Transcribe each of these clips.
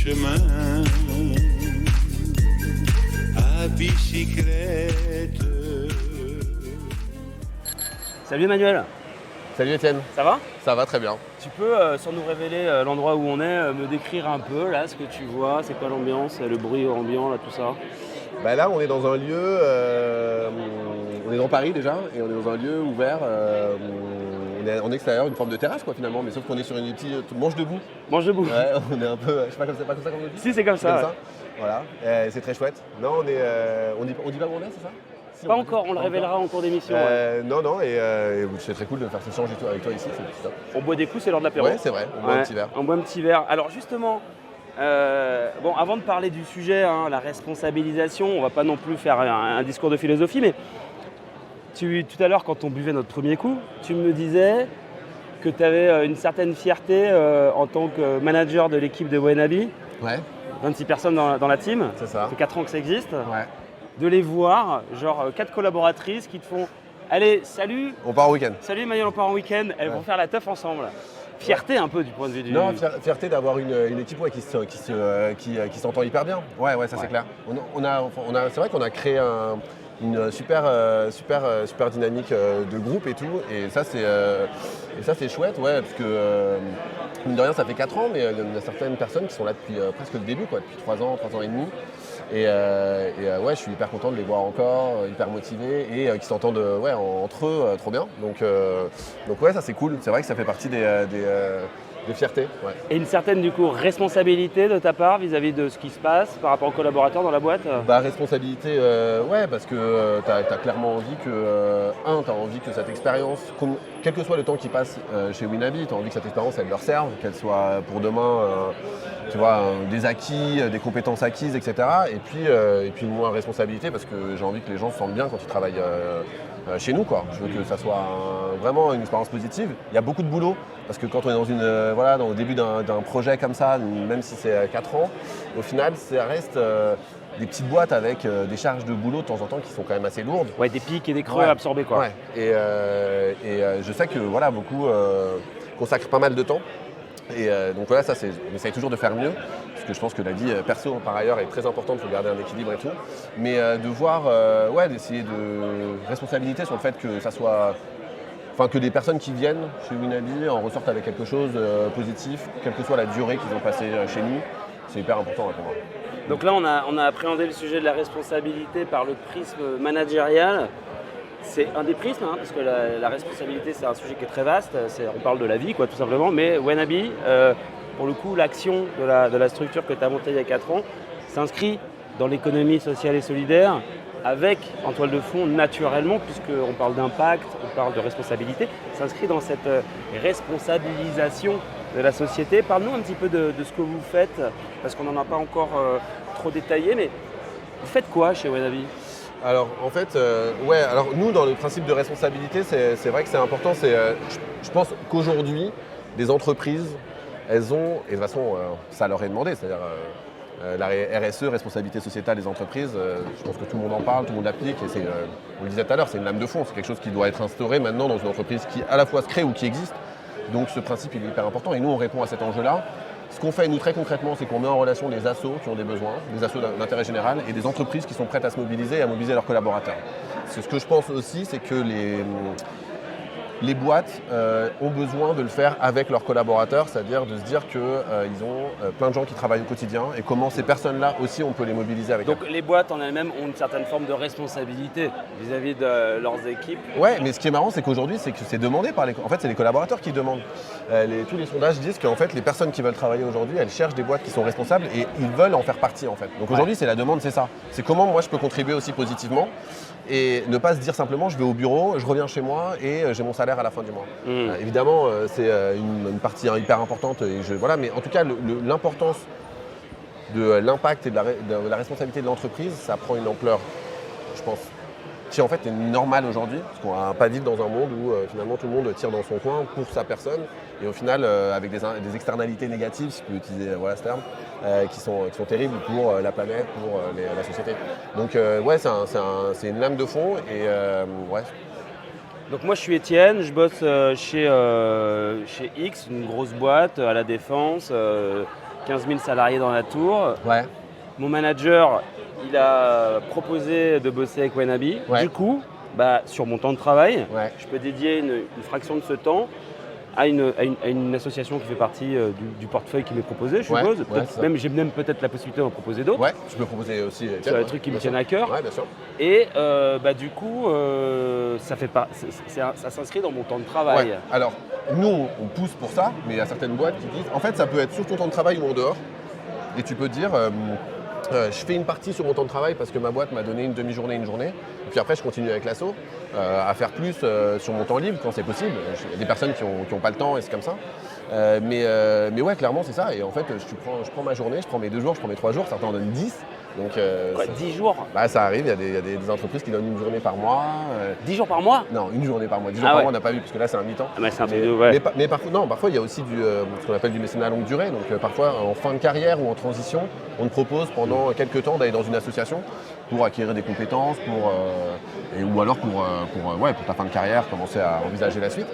chemin à bicyclette. Salut Emmanuel, Salut Étienne, ça va? ça va très bien. Tu peux, sans nous révéler l'endroit où on est, me décrire un peu là ce que tu vois, c'est quoi l'ambiance, le bruit ambiant, là, tout ça? Bah là, on est dans un lieu, on est dans Paris déjà, et on est dans un lieu ouvert, on est en extérieur, une forme de terrasse quoi finalement, mais sauf qu'on est sur une petite manche debout. Mange debout. Ouais, on est un peu, je sais pas, pas comme ça qu'on le dit. Si, c'est comme ça. Ouais. Voilà, c'est très chouette. Non, on dit pas où on est, c'est ça? Si, Pas encore, on le révélera en cours d'émission. Non, et c'est très cool de faire ce échange avec toi ici, c'est top. On boit des coups, c'est l'heure de l'apéro. Ouais, c'est vrai, on boit un petit verre. On boit un petit verre. Alors justement, bon, avant de parler du sujet, la responsabilisation, on va pas non plus faire un discours de philosophie, mais tout à l'heure, quand on buvait notre premier coup, tu me disais que tu avais une certaine fierté en tant que manager de l'équipe de Wenabi. Ouais. 26 personnes dans la team. C'est ça. Ça fait 4 ans que ça existe. Ouais. De les voir, genre 4 collaboratrices qui te font « Allez, salut, On part au week-end. salut Emmanuel, on part en week-end, elles vont faire la teuf ensemble. » Fierté un peu du point de vue du... Non, fierté d'avoir une équipe qui s'entend hyper bien. Ouais, ça c'est clair. C'est vrai qu'on a créé une super dynamique de groupe et tout. Et ça c'est chouette, ouais, parce que mine de rien ça fait 4 ans, mais il y a certaines personnes qui sont là depuis presque le début, quoi, depuis 3 ans et demi. Et ouais, je suis hyper content de les voir encore, hyper motivés et qui s'entendent entre eux trop bien. Donc ouais, ça c'est cool. C'est vrai que ça fait partie des fiertés. Ouais. Et une certaine du coup responsabilité de ta part vis-à-vis de ce qui se passe par rapport aux collaborateurs dans la boîte. Bah responsabilité, ouais, parce que tu as clairement envie que, tu as envie que cette expérience, quel que soit le temps qui passe chez Wenabi, tu as envie que cette expérience elle leur serve, qu'elle soit pour demain, tu vois, des acquis, des compétences acquises, etc. Et puis moins responsabilité parce que j'ai envie que les gens se sentent bien quand ils travaillent chez nous, quoi. Je veux que ça soit vraiment une expérience positive. Il y a beaucoup de boulot parce que quand on est au début d'un projet comme ça, même si c'est 4 ans, au final, ça reste des petites boîtes avec des charges de boulot de temps en temps qui sont quand même assez lourdes. Ouais, des pics et des creux à absorber, quoi. Ouais. Et je sais que beaucoup consacrent pas mal de temps. Et donc voilà, ça on essaye toujours de faire mieux, parce que je pense que la vie perso par ailleurs est très importante, il faut garder un équilibre et tout. Mais de voir, d'essayer de responsabilité sur le fait que ça soit, que des personnes qui viennent chez Wenabi en ressortent avec quelque chose de positif, quelle que soit la durée qu'ils ont passée chez nous, c'est hyper important pour moi. Donc là, on a appréhendé le sujet de la responsabilité par le prisme managérial. C'est un des prismes, parce que la responsabilité, c'est un sujet qui est très vaste. On parle de la vie, quoi, tout simplement. Mais Wenabi, pour le coup, l'action de la structure que tu as montée il y a 4 ans s'inscrit dans l'économie sociale et solidaire avec, en toile de fond, naturellement, puisqu'on parle d'impact, on parle de responsabilité, s'inscrit dans cette responsabilisation de la société. Parle-nous un petit peu de ce que vous faites, parce qu'on n'en a pas encore trop détaillé, mais vous faites quoi chez Wenabi ? Alors en fait, alors nous dans le principe de responsabilité, c'est vrai que c'est important. Je pense qu'aujourd'hui, des entreprises, elles ont, et de toute façon ça leur est demandé, c'est-à-dire la RSE, responsabilité sociétale des entreprises, je pense que tout le monde en parle, tout le monde l'applique, et on le disait tout à l'heure, c'est une lame de fond, c'est quelque chose qui doit être instauré maintenant dans une entreprise qui à la fois se crée ou qui existe. Donc ce principe il est hyper important et nous on répond à cet enjeu-là. Ce qu'on fait, nous, très concrètement, c'est qu'on met en relation des assos qui ont des besoins, des assos d'intérêt général et des entreprises qui sont prêtes à se mobiliser et à mobiliser leurs collaborateurs. Ce que je pense aussi, c'est que les boîtes ont besoin de le faire avec leurs collaborateurs, c'est-à-dire de se dire qu'ils ont plein de gens qui travaillent au quotidien et comment ces personnes-là aussi, on peut les mobiliser avec eux. Donc les boîtes en elles-mêmes ont une certaine forme de responsabilité vis-à-vis de leurs équipes. Ouais, mais ce qui est marrant, c'est qu'aujourd'hui, c'est demandé par en fait, c'est les collaborateurs qui demandent. Tous les sondages disent qu'en fait, les personnes qui veulent travailler aujourd'hui, elles cherchent des boîtes qui sont responsables et ils veulent en faire partie, en fait. Donc aujourd'hui, c'est la demande, c'est ça. C'est comment moi, je peux contribuer aussi positivement et ne pas se dire simplement, je vais au bureau, je reviens chez moi et j'ai mon salaire à la fin du mois. Évidemment, c'est une partie hyper importante, mais en tout cas, l'importance de l'impact et de la responsabilité de l'entreprise, ça prend une ampleur, je pense, qui en fait est normale aujourd'hui, parce qu'on va pas vivre dans un monde où finalement tout le monde tire dans son coin pour sa personne, et au final avec des externalités négatives, si je peux utiliser ce terme, qui sont terribles pour la planète, pour la société. Donc c'est une lame de fond, et ouais. Donc moi je suis Étienne, je bosse chez X, une grosse boîte à la Défense. 15 000 salariés dans la tour. Ouais. Mon manager, il a proposé de bosser avec Wannabe. Ouais. Du coup, sur mon temps de travail, Ouais. je peux dédier une fraction de ce temps à une association qui fait partie du portefeuille qui m'est proposé, je Ouais, suppose. ouais, c'est ça. J'ai même peut-être la possibilité d'en proposer d'autres. Ouais, je peux proposer aussi. Sur les trucs qui me tiennent à cœur. Ouais, bien sûr. Et du coup, ça s'inscrit dans mon temps de travail. Ouais. Alors, nous, on pousse pour ça, mais il y a certaines boîtes qui disent, en fait, ça peut être sur ton temps de travail ou en dehors. Et tu peux dire, je fais une partie sur mon temps de travail parce que ma boîte m'a donné une demi-journée, une journée. Et puis après, je continue avec l'asso à faire plus sur mon temps libre quand c'est possible. Il y a des personnes qui n'ont pas le temps et c'est comme ça. Mais ouais, clairement, c'est ça. Et en fait, je prends ma journée, je prends mes 2 jours, je prends mes 3 jours, certains en donnent 10. Donc, Quoi, 10 jours ça arrive, il y a des entreprises qui donnent une journée par mois. 10 jours par mois? Non, une journée par mois. 10 jours Ah par ouais. mois, on n'a pas vu, parce que là, c'est un mi-temps. C'est un truc de... Ouais. Mais parfois, il y a aussi ce qu'on appelle du mécénat à longue durée. Donc, parfois, en fin de carrière ou en transition, on te propose pendant quelques temps d'aller dans une association pour acquérir des compétences, ou alors pour ta fin de carrière, commencer à envisager la suite.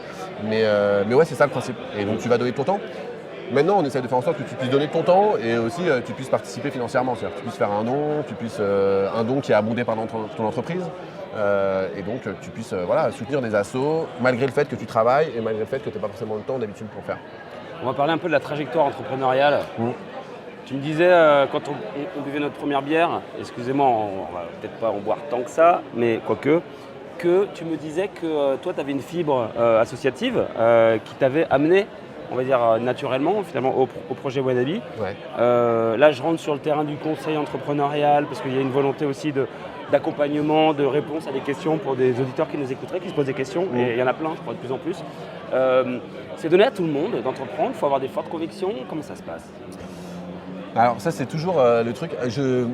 Mais ouais, c'est ça le principe. Et donc, tu vas donner ton temps. Maintenant, on essaie de faire en sorte que tu puisses donner ton temps et aussi tu puisses participer financièrement. C'est-à-dire que tu puisses faire un don, un don qui est abondé par ton entreprise. Et donc, tu puisses soutenir des assos malgré le fait que tu travailles et malgré le fait que tu n'as pas forcément le temps d'habitude pour faire. On va parler un peu de la trajectoire entrepreneuriale. Tu me disais, quand on buvait notre première bière, excusez-moi, on va peut-être pas en boire tant que ça, mais quoique, que tu me disais que toi, tu avais une fibre associative qui t'avait amené, on va dire naturellement, finalement, au projet Wannabe. Ouais. Là, je rentre sur le terrain du conseil entrepreneurial parce qu'il y a une volonté aussi d'accompagnement, de réponse à des questions pour des auditeurs qui nous écouteraient, qui se posent des questions. Et il y en a plein, je crois, de plus en plus. C'est donné à tout le monde d'entreprendre, il faut avoir des fortes convictions. Comment ça se passe? Alors ça, c'est toujours le truc. Je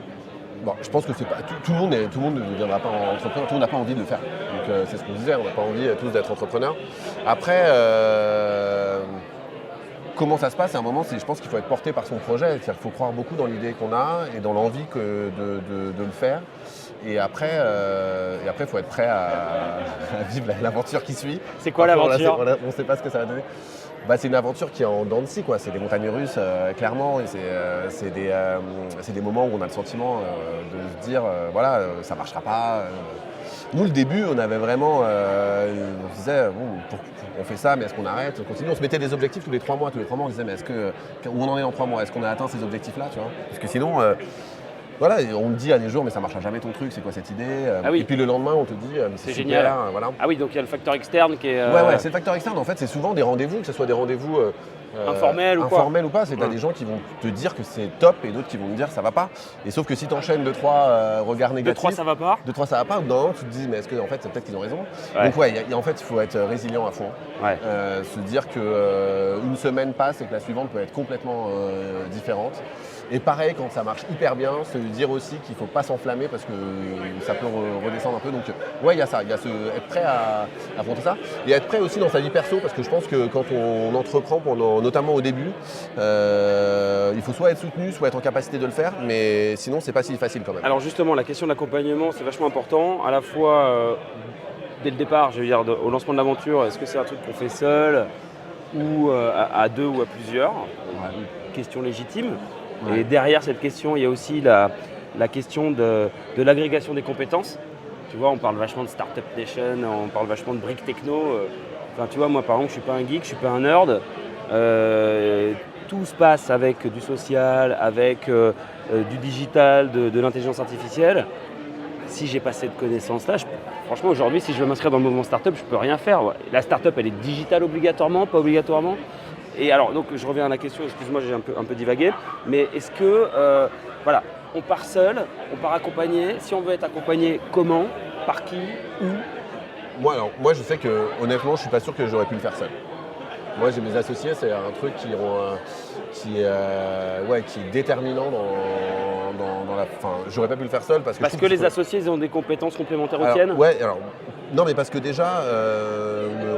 pense que c'est pas tout le monde ne deviendra pas entrepreneur. Tout le monde n'a pas envie de le faire. Donc c'est ce qu'on disait. On n'a pas envie tous d'être entrepreneurs. Après, comment ça se passe à un moment, je pense qu'il faut être porté par son projet. C'est-à-dire qu'il faut croire beaucoup dans l'idée qu'on a et dans l'envie de le faire. Et après, il faut être prêt à vivre l'aventure qui suit. C'est quoi l'aventure? On ne sait pas ce que ça va donner. C'est une aventure qui est en dents de scie, quoi. C'est des montagnes russes, clairement. Et c'est des moments où on a le sentiment de se dire, ça ne marchera pas. Nous, le début, on avait vraiment, on se disait, on fait ça, mais est-ce qu'on arrête? On continue. On se mettait des objectifs tous les 3 mois. Tous les 3 mois, on disait, mais où on en est en 3 mois? Est-ce qu'on a atteint ces objectifs-là, tu vois? Parce que sinon, on te dit à des jours, mais ça marchera jamais ton truc, c'est quoi cette idée? Et puis le lendemain, on te dit, mais c'est super, génial. Voilà. Ah oui, donc il y a le facteur externe qui est... Ouais, c'est le facteur externe. En fait, c'est souvent des rendez-vous, que ce soit des rendez-vous informels ou pas. C'est que tu as des gens qui vont te dire que c'est top et d'autres qui vont te dire ça va pas. Et sauf que si tu enchaînes 2-3 regards négatifs... 2-3 ça va pas? 2-3 ça va pas, ou d'un tu te dis, mais est-ce que en fait, c'est peut-être qu'ils ont raison? Ouais. Donc en fait, il faut être résilient à fond. Ouais. Se dire qu'une semaine passe et que la suivante peut être complètement différente. Et pareil, quand ça marche hyper bien, se dire aussi qu'il ne faut pas s'enflammer parce que ça peut redescendre un peu. Donc il y a ça, il y a être prêt à affronter ça. Et être prêt aussi dans sa vie perso, parce que je pense que quand on entreprend, notamment au début, il faut soit être soutenu, soit être en capacité de le faire, mais sinon c'est pas si facile quand même. Alors justement, la question de l'accompagnement, c'est vachement important, à la fois dès le départ, je veux dire, au lancement de l'aventure, est-ce que c'est un truc qu'on fait seul ou à 2 ou à plusieurs? Une question légitime. Ouais. Et derrière cette question, il y a aussi la question de l'agrégation des compétences. Tu vois, on parle vachement de Startup Nation, on parle vachement de briques techno. Enfin, tu vois, moi par exemple, je ne suis pas un geek, je ne suis pas un nerd. Tout se passe avec du social, avec du digital, de l'intelligence artificielle. Si j'ai pas cette connaissance-là, franchement aujourd'hui, si je veux m'inscrire dans le mouvement startup, je peux rien faire. La startup, elle est digitale obligatoirement, pas obligatoirement. Et alors, donc je reviens à la question, excuse-moi, j'ai un peu divagué, mais est-ce que, on part seul, on part accompagné? Si on veut être accompagné, comment? Par qui? Où? Moi, je sais que, honnêtement, je suis pas sûr que j'aurais pu le faire seul. Moi, j'ai mes associés, c'est un truc qui est déterminant dans la... Enfin, j'aurais pas pu le faire seul parce que... Parce que les associés, ils ont des compétences complémentaires aux tiennes? Non, mais parce que déjà,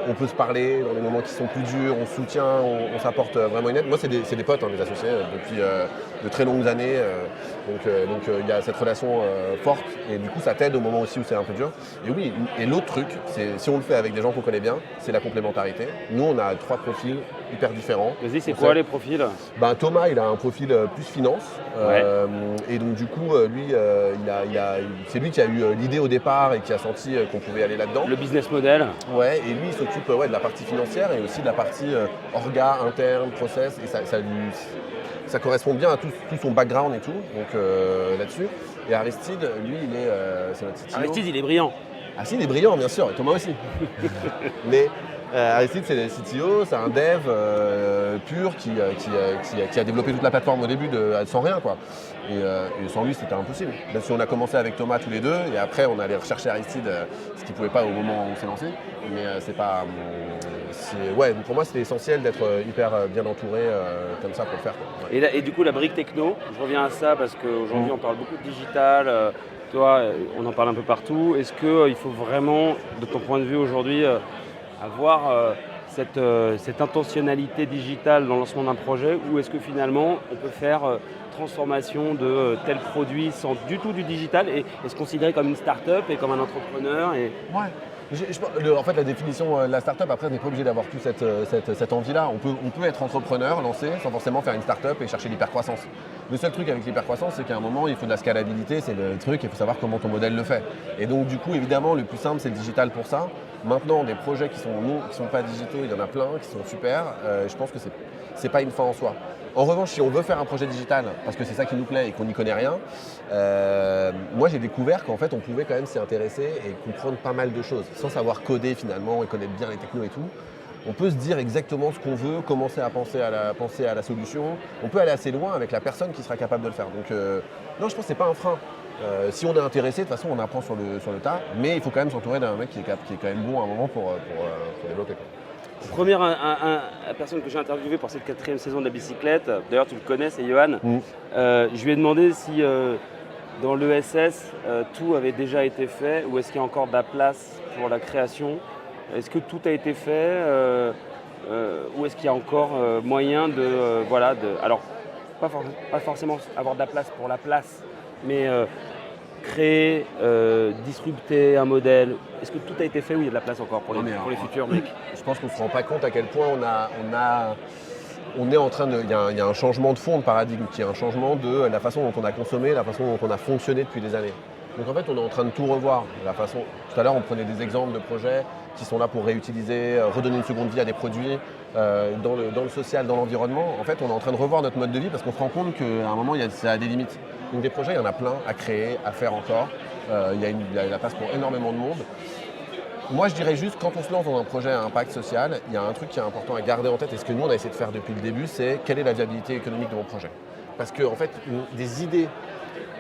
on peut se parler dans les moments qui sont plus durs, on se soutient, on s'apporte vraiment une aide. Moi, c'est des potes, les associés, depuis de très longues années. Donc, il y a cette relation forte et du coup, ça t'aide au moment aussi où c'est un peu dur. Et oui, et l'autre truc, c'est si on le fait avec des gens qu'on connaît bien, c'est la complémentarité. Nous, on a 3 profils hyper différents. Vas-y, c'est On quoi sait- les profils? Thomas, il a un profil plus finance. Et donc du coup, lui, c'est lui qui a eu l'idée au départ et qui a senti qu'on pouvait aller là-dedans. Le business model? Ouais, et lui, il s'occupe de la partie financière et aussi de la partie orga, interne, process. Et ça correspond bien à tout son background et tout, donc là-dessus. Et Aristide, lui, c'est notre CTO. Aristide, il est brillant. Ah si, il est brillant, bien sûr, et Thomas aussi. Mais Aristide, c'est le CTO, c'est un dev pur qui a développé toute la plateforme au début sans rien, quoi. Et sans lui, c'était impossible. Même si on a commencé avec Thomas tous les deux, et après, on allait rechercher Aristide, ce qu'il ne pouvait pas au moment où on s'est lancé. Mais c'est pas... pour moi, c'était essentiel d'être hyper bien entouré comme ça pour le faire, quoi. Ouais. Et du coup, la brique techno, je reviens à ça parce qu'aujourd'hui, on parle beaucoup de digital. Toi, on en parle un peu partout. Est-ce qu'il faut vraiment, de ton point de vue aujourd'hui, avoir cette intentionnalité digitale dans le lancement d'un projet, ou est-ce que finalement, on peut faire transformation de tel produit sans du tout du digital et se considérer comme une start-up et comme un entrepreneur Ouais. En fait, la définition de la start-up, après, on n'est pas obligé d'avoir toute cette envie-là. On peut être entrepreneur, lancé, sans forcément faire une start-up et chercher l'hypercroissance. Le seul truc avec l'hypercroissance, c'est qu'à un moment, il faut de la scalabilité, c'est le truc, il faut savoir comment ton modèle le fait. Et donc, du coup, évidemment, le plus simple, c'est le digital pour ça. Maintenant, des projets qui sont pas digitaux, il y en a plein, qui sont super. Je pense que c'est pas une fin en soi. En revanche, si on veut faire un projet digital, parce que c'est ça qui nous plaît et qu'on n'y connaît rien, moi j'ai découvert qu'en fait on pouvait quand même s'y intéresser et comprendre pas mal de choses, sans savoir coder finalement et connaître bien les technos et tout. On peut se dire exactement ce qu'on veut, commencer à penser à la solution. On peut aller assez loin avec la personne qui sera capable de le faire. Donc non, je pense que c'est pas un frein. Si on est intéressé, de toute façon on apprend sur le tas, mais il faut quand même s'entourer d'un mec qui est quand même bon à un moment pour développer, quoi. Première personne que j'ai interviewée pour cette 4e saison de la bicyclette, d'ailleurs tu le connais, c'est Johan. Je lui ai demandé si dans l'ESS tout avait déjà été fait ou est-ce qu'il y a encore de la place pour la création. Est-ce que tout a été fait ou est-ce qu'il y a encore moyen alors pas forcément avoir de la place pour la place, mais créer, disrupter un modèle. Est-ce que tout a été fait ou il y a de la place encore pour les futurs mecs? Je pense qu'on ne se rend pas compte à quel point on est en train de... Il y a un changement de fond de paradigme, qui est un changement de la façon dont on a consommé, la façon dont on a fonctionné depuis des années. Donc en fait, on est en train de tout revoir. Tout à l'heure, on prenait des exemples de projets qui sont là pour réutiliser, redonner une seconde vie à des produits dans le social, dans l'environnement. En fait, on est en train de revoir notre mode de vie parce qu'on se rend compte qu'à un moment, ça a des limites. Donc des projets, il y en a plein à créer, à faire encore. Il y a la place pour énormément de monde. Moi, je dirais juste, quand on se lance dans un projet à impact social, il y a un truc qui est important à garder en tête, et ce que nous, on a essayé de faire depuis le début, c'est quelle est la viabilité économique de mon projet. Parce que, en fait, des idées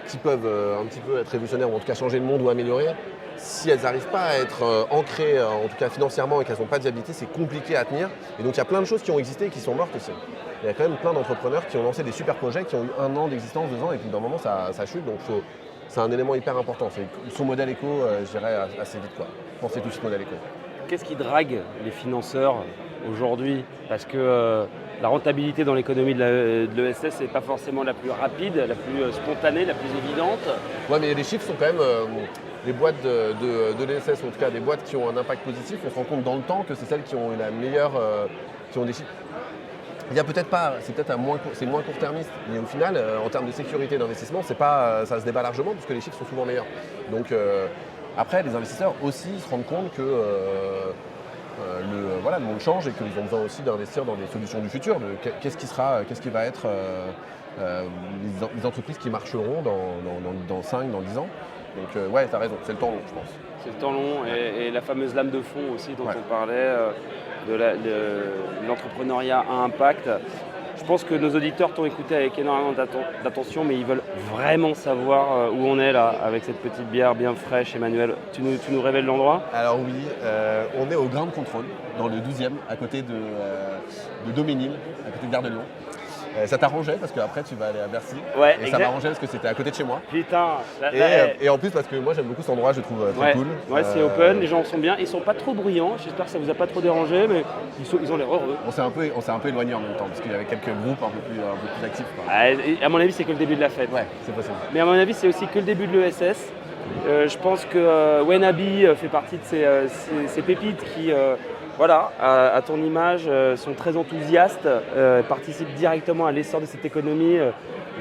qui peuvent un petit peu être révolutionnaires, ou en tout cas changer le monde ou améliorer, si elles n'arrivent pas à être ancrées, en tout cas financièrement, et qu'elles n'ont pas de viabilité, c'est compliqué à tenir. Et donc, il y a plein de choses qui ont existé et qui sont mortes aussi. Il y a quand même plein d'entrepreneurs qui ont lancé des super projets, qui ont eu 1 an d'existence, 2 ans, et puis d'un moment, ça chute. Donc, c'est un élément hyper important. C'est son modèle éco, je dirais, assez vite, quoi. Pensez tout de suite modèle éco. Qu'est-ce qui drague les financeurs aujourd'hui? Parce que la rentabilité dans l'économie de l'ESS n'est pas forcément la plus rapide, la plus spontanée, la plus évidente. Ouais, mais les chiffres sont quand même... les boîtes de l'ESS, en tout cas des boîtes qui ont un impact positif, on se rend compte dans le temps que c'est celles qui ont la meilleure... qui ont des chiffres... Il y a peut-être pas, c'est moins court-termiste, mais au final, en termes de sécurité d'investissement, ça se débat largement parce que les chiffres sont souvent meilleurs. Donc après, les investisseurs aussi se rendent compte que le monde change et qu'ils ont besoin aussi d'investir dans des solutions du futur. Qu'est-ce qui va être les entreprises qui marcheront dans 5, dans 10 ans. Donc ouais, tu as raison, c'est le temps long, je pense. C'est le temps long et la fameuse lame de fond aussi dont on parlait, de l'entrepreneuriat à impact. Je pense que nos auditeurs t'ont écouté avec énormément d'attention, mais ils veulent vraiment savoir où on est là, avec cette petite bière bien fraîche. Emmanuel, tu nous révèles l'endroit? Alors oui, on est au Ground Control, dans le 12e, à côté de Doménil, à côté de Gare de Lyon. Ça t'arrangeait parce qu'après tu vas aller à Bercy. Ouais, et ça m'arrangeait parce que c'était à côté de chez moi. Putain. Et en plus parce que moi j'aime beaucoup cet endroit, je le trouve très cool. Ouais, c'est open, les gens sont bien, ils sont pas trop bruyants. J'espère que ça vous a pas trop dérangé, mais ils ont l'air heureux. On s'est un peu éloigné en même temps parce qu'il y avait quelques groupes un peu plus actifs, quoi. À mon avis, c'est que le début de la fête. Ouais, c'est possible. Mais à mon avis, c'est aussi que le début de l'ESS. Je pense que Wenabi fait partie de ces pépites voilà, à ton image, sont très enthousiastes, participent directement à l'essor de cette économie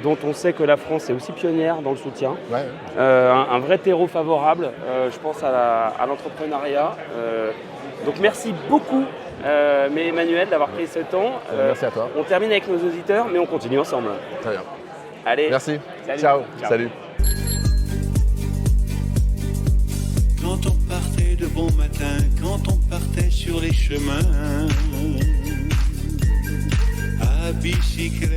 dont on sait que la France est aussi pionnière dans le soutien. Ouais. Un vrai terreau favorable, je pense, à l'entrepreneuriat. Donc merci beaucoup, mais Emmanuel, d'avoir pris ce temps. Merci à toi. On termine avec nos auditeurs, mais on continue ensemble. Très bien. Allez, Merci. salut. Ciao. Ciao. Salut. Quand on partait de bon matin, quand on partait sur les chemins, à bicyclette.